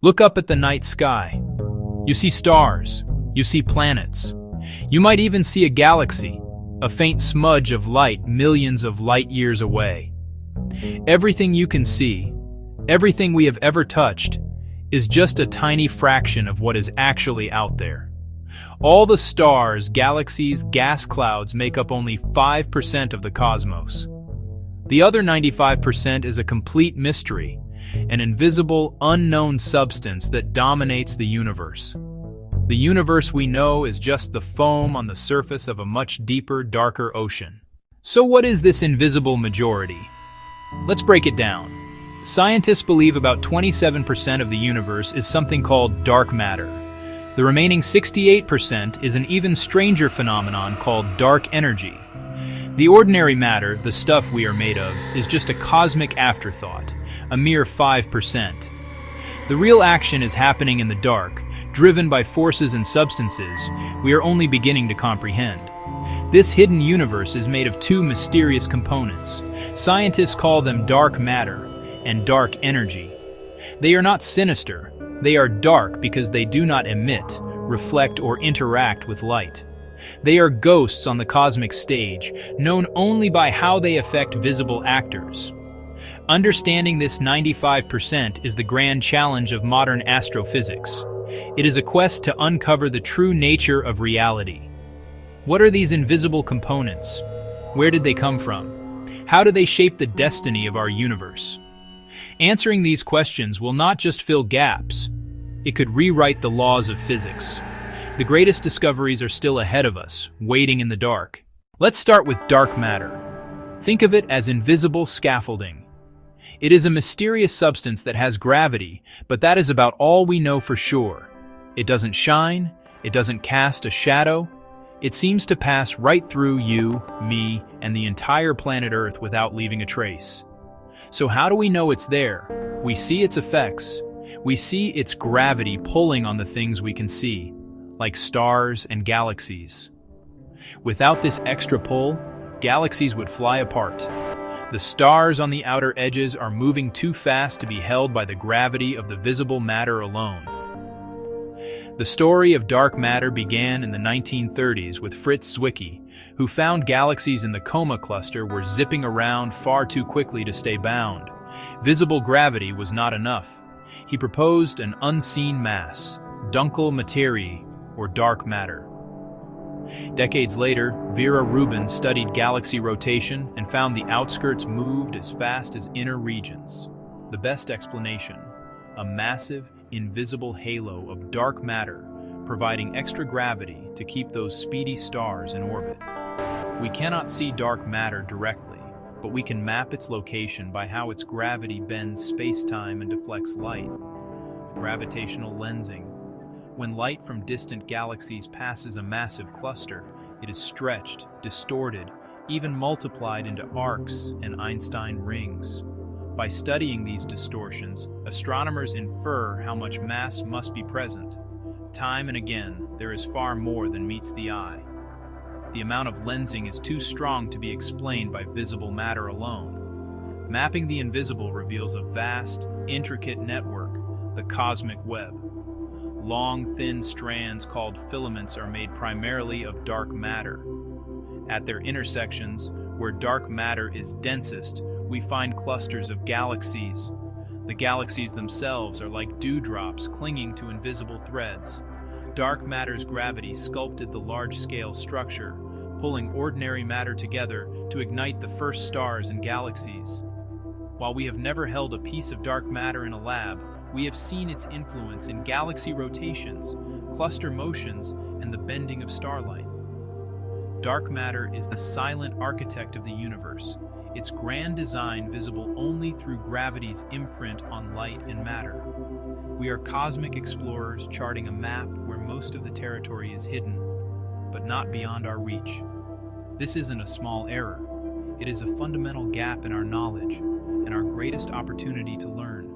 Look up at the night sky. You see stars. You see planets. You might even see a galaxy, a faint smudge of light millions of light years away. Everything you can see, everything we have ever touched, is just a tiny fraction of what is actually out there. All the stars, galaxies, gas clouds make up only 5% of the cosmos. The other 95% is a complete mystery, an invisible, unknown substance that dominates the universe. The universe we know is just the foam on the surface of a much deeper, darker ocean. So what is this invisible majority? Let's break it down. Scientists believe about 27% of the universe is something called dark matter. The remaining 68% is an even stranger phenomenon called dark energy. The ordinary matter, the stuff we are made of, is just a cosmic afterthought, a mere 5%. The real action is happening in the dark, driven by forces and substances we are only beginning to comprehend. This hidden universe is made of two mysterious components. Scientists call them dark matter and dark energy. They are not sinister. They are dark because they do not emit, reflect, or interact with light. They are ghosts on the cosmic stage, known only by how they affect visible actors. Understanding this 95% is the grand challenge of modern astrophysics. It is a quest to uncover the true nature of reality. What are these invisible components? Where did they come from? How do they shape the destiny of our universe? Answering these questions will not just fill gaps. It could rewrite the laws of physics. The greatest discoveries are still ahead of us, waiting in the dark. Let's start with dark matter. Think of it as invisible scaffolding. It is a mysterious substance that has gravity, but that is about all we know for sure. It doesn't shine, it doesn't cast a shadow. It seems to pass right through you, me, and the entire planet Earth without leaving a trace. So how do we know it's there? We see its effects. We see its gravity pulling on the things we can see, like stars and galaxies. Without this extra pull, galaxies would fly apart. The stars on the outer edges are moving too fast to be held by the gravity of the visible matter alone. The story of dark matter began in the 1930s with Fritz Zwicky, who found galaxies in the Coma cluster were zipping around far too quickly to stay bound. Visible gravity was not enough. He proposed an unseen mass, dunkle materie, or dark matter. Decades later, Vera Rubin studied galaxy rotation and found the outskirts moved as fast as inner regions. The best explanation: a massive, invisible halo of dark matter providing extra gravity to keep those speedy stars in orbit. We cannot see dark matter directly, but we can map its location by how its gravity bends space-time and deflects light. Gravitational lensing. When light from distant galaxies passes a massive cluster, it is stretched, distorted, even multiplied into arcs and Einstein rings. By studying these distortions, astronomers infer how much mass must be present. Time and again, there is far more than meets the eye. The amount of lensing is too strong to be explained by visible matter alone. Mapping the invisible reveals a vast, intricate network, the cosmic web. Long, thin strands called filaments are made primarily of dark matter. At their intersections, where dark matter is densest, we find clusters of galaxies. The galaxies themselves are like dewdrops clinging to invisible threads. Dark matter's gravity sculpted the large-scale structure, pulling ordinary matter together to ignite the first stars and galaxies. While we have never held a piece of dark matter in a lab, we have seen its influence in galaxy rotations, cluster motions, and the bending of starlight. Dark matter is the silent architect of the universe, its grand design visible only through gravity's imprint on light and matter. We are cosmic explorers charting a map where most of the territory is hidden, but not beyond our reach. This isn't a small error. It is a fundamental gap in our knowledge and our greatest opportunity to learn.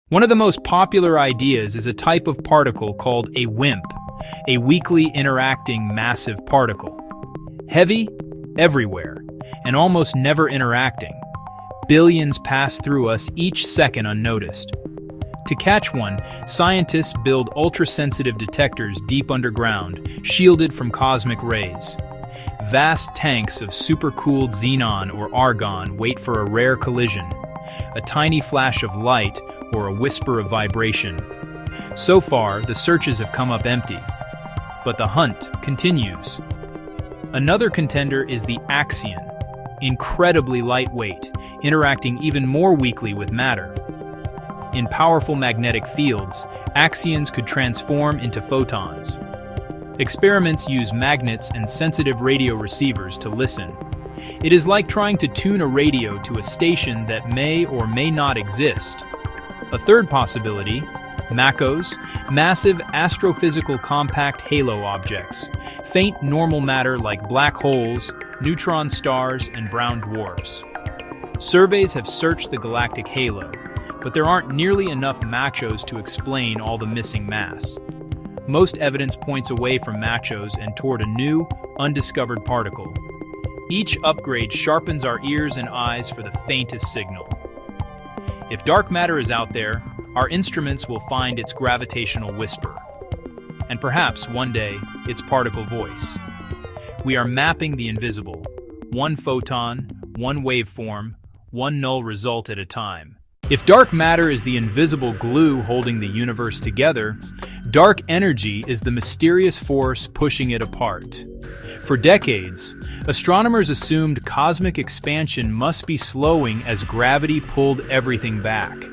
One of the most popular ideas is a type of particle called a WIMP, a weakly interacting massive particle. Heavy, everywhere, and almost never interacting. Billions pass through us each second unnoticed. To catch one, scientists build ultra-sensitive detectors deep underground, shielded from cosmic rays. Vast tanks of supercooled xenon or argon wait for a rare collision, a tiny flash of light or a whisper of vibration. So far, the searches have come up empty, but the hunt continues. Another contender is the axion, incredibly lightweight, interacting even more weakly with matter. In powerful magnetic fields, axions could transform into photons. Experiments use magnets and sensitive radio receivers to listen. It is like trying to tune a radio to a station that may or may not exist. A third possibility, MACOs, massive astrophysical compact halo objects, faint normal matter like black holes, neutron stars, and brown dwarfs. Surveys have searched the galactic halo, but there aren't nearly enough MACOs to explain all the missing mass. Most evidence points away from MACOs and toward a new, undiscovered particle. Each upgrade sharpens our ears and eyes for the faintest signal. If dark matter is out there, our instruments will find its gravitational whisper, and perhaps one day, its particle voice. We are mapping the invisible, one photon, one waveform, one null result at a time. If dark matter is the invisible glue holding the universe together, dark energy is the mysterious force pushing it apart. For decades, astronomers assumed cosmic expansion must be slowing as gravity pulled everything back.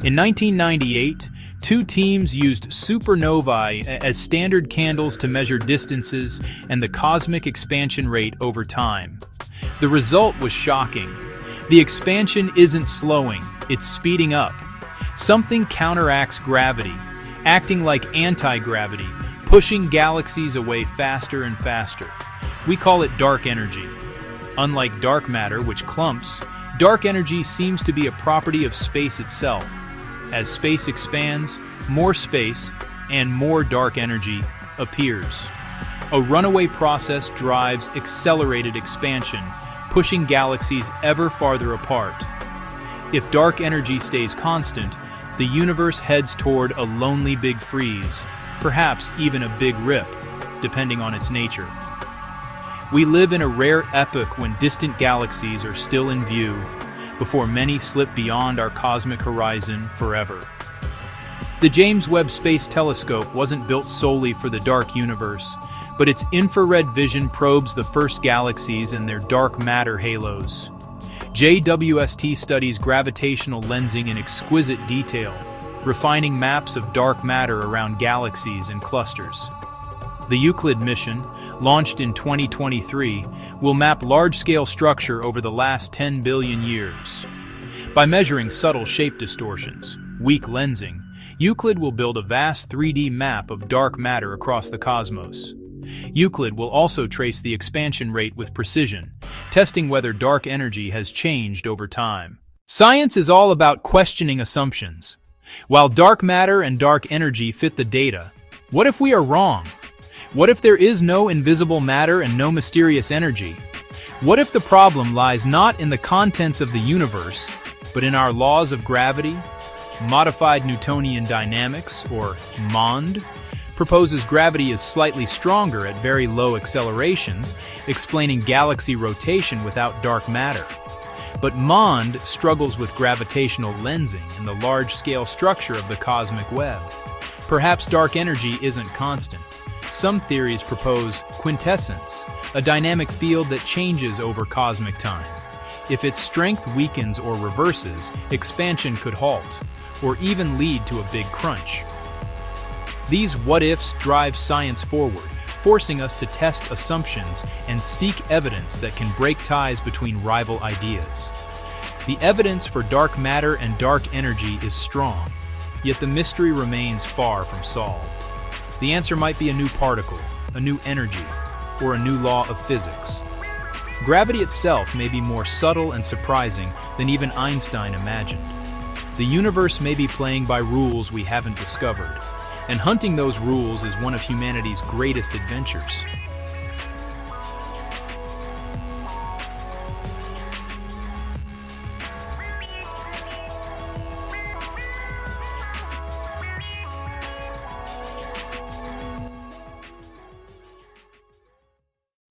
In 1998, two teams used supernovae as standard candles to measure distances and the cosmic expansion rate over time. The result was shocking. The expansion isn't slowing, it's speeding up. Something counteracts gravity, acting like anti-gravity, pushing galaxies away faster and faster. We call it dark energy. Unlike dark matter, which clumps, dark energy seems to be a property of space itself. As space expands, more space and more dark energy appears. A runaway process drives accelerated expansion, pushing galaxies ever farther apart. If dark energy stays constant, the universe heads toward a lonely big freeze, perhaps even a big rip, depending on its nature. We live in a rare epoch when distant galaxies are still in view, before many slip beyond our cosmic horizon forever. The James Webb Space Telescope wasn't built solely for the dark universe, but its infrared vision probes the first galaxies and their dark matter halos. JWST studies gravitational lensing in exquisite detail, refining maps of dark matter around galaxies and clusters. The Euclid mission, launched in 2023, will map large-scale structure over the last 10 billion years. By measuring subtle shape distortions, weak lensing, Euclid will build a vast 3D map of dark matter across the cosmos. Euclid will also trace the expansion rate with precision, testing whether dark energy has changed over time. Science is all about questioning assumptions. While dark matter and dark energy fit the data, what if we are wrong? What if there is no invisible matter and no mysterious energy? What if the problem lies not in the contents of the universe, but in our laws of gravity? Modified Newtonian dynamics, or MOND, proposes gravity is slightly stronger at very low accelerations, explaining galaxy rotation without dark matter. But MOND struggles with gravitational lensing and the large-scale structure of the cosmic web. Perhaps dark energy isn't constant. Some theories propose quintessence, a dynamic field that changes over cosmic time. If its strength weakens or reverses, expansion could halt, or even lead to a big crunch. These what-ifs drive science forward, forcing us to test assumptions and seek evidence that can break ties between rival ideas. The evidence for dark matter and dark energy is strong, yet the mystery remains far from solved. The answer might be a new particle, a new energy, or a new law of physics. Gravity itself may be more subtle and surprising than even Einstein imagined. The universe may be playing by rules we haven't discovered, and hunting those rules is one of humanity's greatest adventures.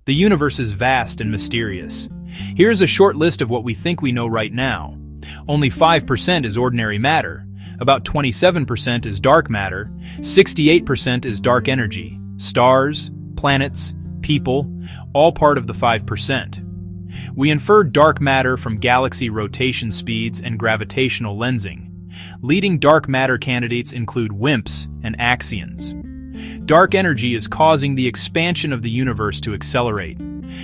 The universe is vast and mysterious. Here's a short list of what we think we know right now. Only 5% is ordinary matter, about 27% is dark matter, 68% is dark energy, stars, planets, people, all part of the 5%. We infer dark matter from galaxy rotation speeds and gravitational lensing. Leading dark matter candidates include WIMPs and axions. Dark energy is causing the expansion of the universe to accelerate.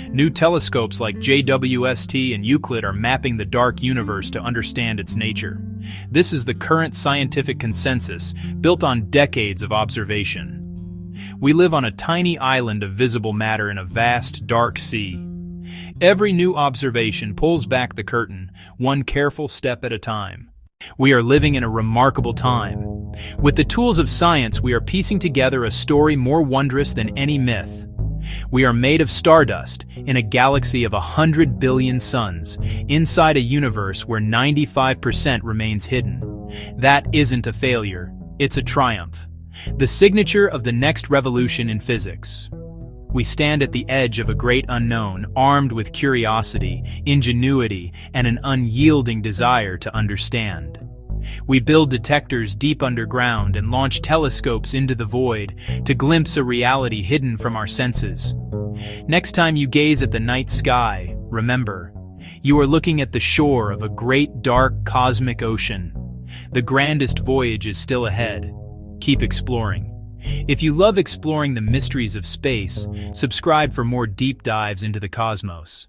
New telescopes like JWST and Euclid are mapping the dark universe to understand its nature. This is the current scientific consensus, built on decades of observation. We live on a tiny island of visible matter in a vast, dark sea. Every new observation pulls back the curtain, one careful step at a time. We are living in a remarkable time. With the tools of science, we are piecing together a story more wondrous than any myth. We are made of stardust in a galaxy of 100 billion suns, inside a universe where 95% remains hidden. That isn't a failure, it's a triumph. The signature of the next revolution in physics. We stand at the edge of a great unknown, armed with curiosity, ingenuity, and an unyielding desire to understand. We build detectors deep underground and launch telescopes into the void to glimpse a reality hidden from our senses. Next time you gaze at the night sky, remember, you are looking at the shore of a great dark cosmic ocean. The grandest voyage is still ahead. Keep exploring. If you love exploring the mysteries of space, subscribe for more deep dives into the cosmos.